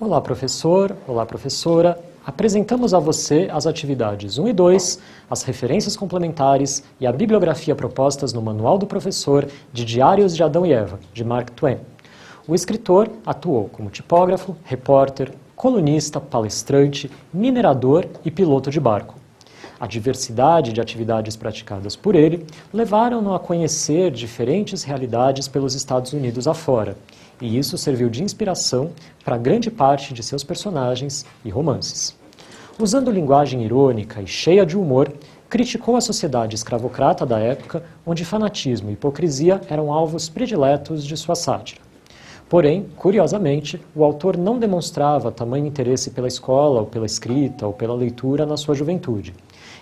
Olá, professor! Olá, professora! Apresentamos a você as atividades 1 e 2, as referências complementares e a bibliografia propostas no Manual do Professor de Diários de Adão e Eva, de Mark Twain. O escritor atuou como tipógrafo, repórter, colunista, palestrante, minerador e piloto de barco. A diversidade de atividades praticadas por ele levaram-no a conhecer diferentes realidades pelos Estados Unidos afora, e isso serviu de inspiração para grande parte de seus personagens e romances. Usando linguagem irônica e cheia de humor, criticou a sociedade escravocrata da época, onde fanatismo e hipocrisia eram alvos prediletos de sua sátira. Porém, curiosamente, o autor não demonstrava tamanho interesse pela escola, ou pela escrita, ou pela leitura na sua juventude.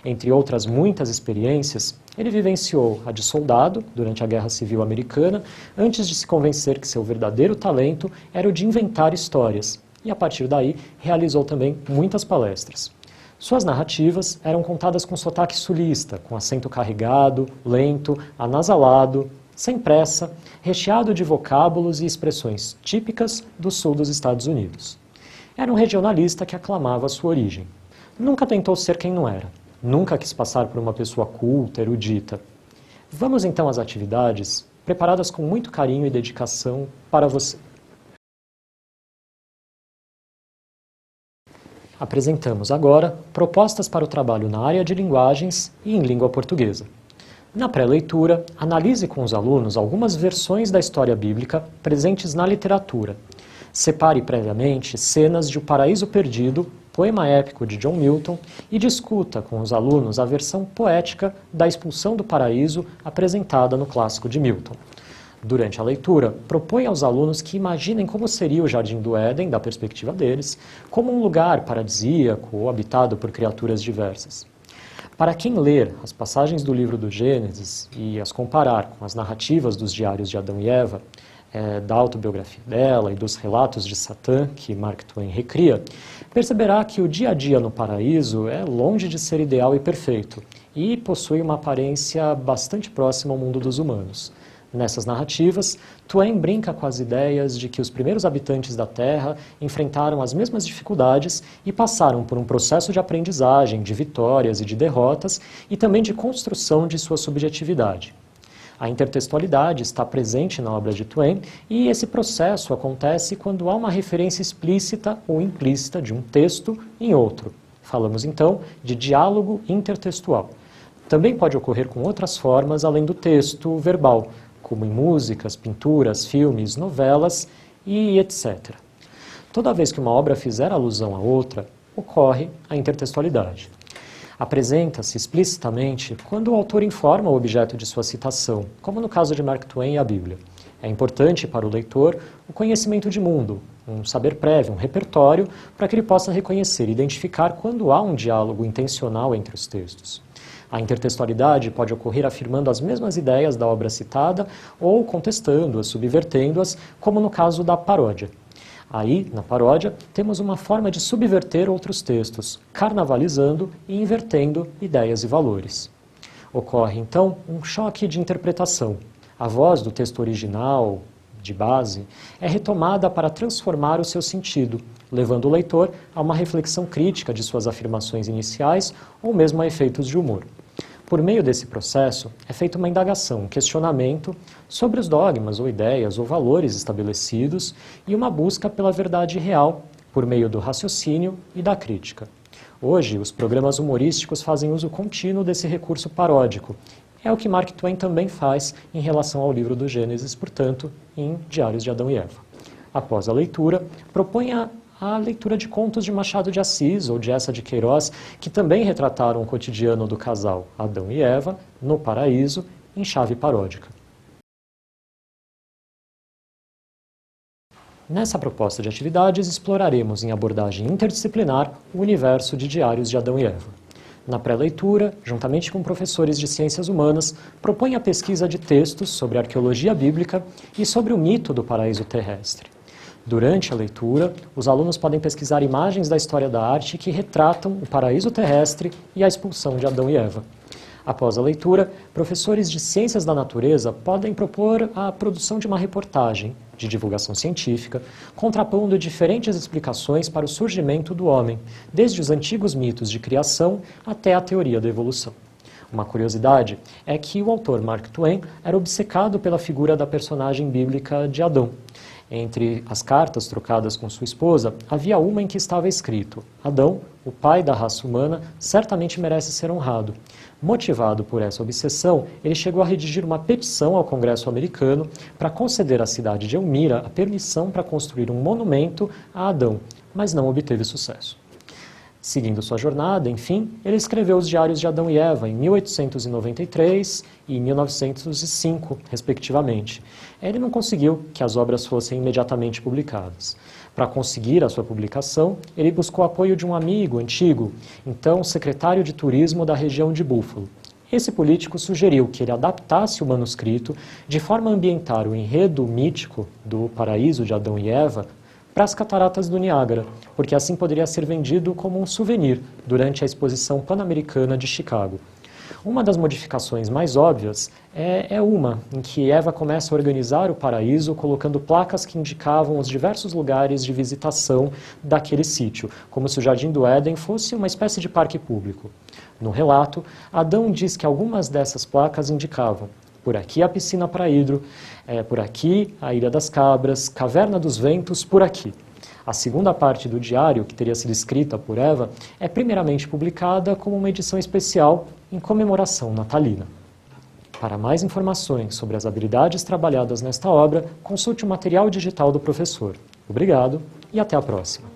Entre outras muitas experiências, ele vivenciou a de soldado durante a Guerra Civil Americana, antes de se convencer que seu verdadeiro talento era o de inventar histórias, e a partir daí realizou também muitas palestras. Suas narrativas eram contadas com sotaque sulista, com acento carregado, lento, anasalado, sem pressa, recheado de vocábulos e expressões típicas do sul dos Estados Unidos. Era um regionalista que aclamava sua origem. Nunca tentou ser quem não era. Nunca quis passar por uma pessoa culta, erudita. Vamos então às atividades, preparadas com muito carinho e dedicação para você. Apresentamos agora propostas para o trabalho na área de linguagens e em língua portuguesa. Na pré-leitura, analise com os alunos algumas versões da história bíblica presentes na literatura. Separe previamente cenas de O Paraíso Perdido, poema épico de John Milton, e discuta com os alunos a versão poética da expulsão do paraíso apresentada no clássico de Milton. Durante a leitura, propõe aos alunos que imaginem como seria o Jardim do Éden, da perspectiva deles, como um lugar paradisíaco ou habitado por criaturas diversas. Para quem ler as passagens do livro do Gênesis e as comparar com as narrativas dos diários de Adão e Eva, da autobiografia dela e dos relatos de Satã, que Mark Twain recria, perceberá que o dia a dia no paraíso é longe de ser ideal e perfeito, e possui uma aparência bastante próxima ao mundo dos humanos. Nessas narrativas, Twain brinca com as ideias de que os primeiros habitantes da Terra enfrentaram as mesmas dificuldades e passaram por um processo de aprendizagem, de vitórias e de derrotas, e também de construção de sua subjetividade. A intertextualidade está presente na obra de Twain e esse processo acontece quando há uma referência explícita ou implícita de um texto em outro. Falamos então de diálogo intertextual. Também pode ocorrer com outras formas além do texto verbal, como em músicas, pinturas, filmes, novelas e etc. Toda vez que uma obra fizer alusão a outra, ocorre a intertextualidade. Apresenta-se explicitamente quando o autor informa o objeto de sua citação, como no caso de Mark Twain e a Bíblia. É importante para o leitor o conhecimento de mundo, um saber prévio, um repertório, para que ele possa reconhecer e identificar quando há um diálogo intencional entre os textos. A intertextualidade pode ocorrer afirmando as mesmas ideias da obra citada ou contestando-as, subvertendo-as, como no caso da paródia. Aí, na paródia, temos uma forma de subverter outros textos, carnavalizando e invertendo ideias e valores. Ocorre, então, um choque de interpretação. A voz do texto original, de base, é retomada para transformar o seu sentido, levando o leitor a uma reflexão crítica de suas afirmações iniciais ou mesmo a efeitos de humor. Por meio desse processo, é feita uma indagação, um questionamento sobre os dogmas ou ideias ou valores estabelecidos e uma busca pela verdade real por meio do raciocínio e da crítica. Hoje, os programas humorísticos fazem uso contínuo desse recurso paródico. É o que Mark Twain também faz em relação ao livro do Gênesis, portanto, em Diários de Adão e Eva. Após a leitura, propõe a leitura de contos de Machado de Assis ou de Eça de Queiroz, que também retrataram o cotidiano do casal Adão e Eva, no paraíso, em chave paródica. Nessa proposta de atividades, exploraremos em abordagem interdisciplinar o universo de Diários de Adão e Eva. Na pré-leitura, juntamente com professores de ciências humanas, propõe a pesquisa de textos sobre arqueologia bíblica e sobre o mito do paraíso terrestre. Durante a leitura, os alunos podem pesquisar imagens da história da arte que retratam o paraíso terrestre e a expulsão de Adão e Eva. Após a leitura, professores de ciências da natureza podem propor a produção de uma reportagem de divulgação científica, contrapondo diferentes explicações para o surgimento do homem, desde os antigos mitos de criação até a teoria da evolução. Uma curiosidade é que o autor Mark Twain era obcecado pela figura da personagem bíblica de Adão. Entre as cartas trocadas com sua esposa, havia uma em que estava escrito: Adão, o pai da raça humana, certamente merece ser honrado. Motivado por essa obsessão, ele chegou a redigir uma petição ao Congresso americano para conceder à cidade de Elmira a permissão para construir um monumento a Adão, mas não obteve sucesso. Seguindo sua jornada, enfim, ele escreveu os Diários de Adão e Eva em 1893 e 1905, respectivamente. Ele não conseguiu que as obras fossem imediatamente publicadas. Para conseguir a sua publicação, ele buscou apoio de um amigo antigo, então secretário de turismo da região de Buffalo. Esse político sugeriu que ele adaptasse o manuscrito de forma a ambientar o enredo mítico do paraíso de Adão e Eva para as cataratas do Niágara, porque assim poderia ser vendido como um souvenir durante a Exposição Pan-Americana de Chicago. Uma das modificações mais óbvias é uma em que Eva começa a organizar o paraíso colocando placas que indicavam os diversos lugares de visitação daquele sítio, como se o Jardim do Éden fosse uma espécie de parque público. No relato, Adão diz que algumas dessas placas indicavam: por aqui a piscina para hidro, por aqui a Ilha das Cabras, Caverna dos Ventos, por aqui. A segunda parte do diário, que teria sido escrita por Eva, é primeiramente publicada como uma edição especial em comemoração natalina. Para mais informações sobre as habilidades trabalhadas nesta obra, consulte o material digital do professor. Obrigado e até a próxima.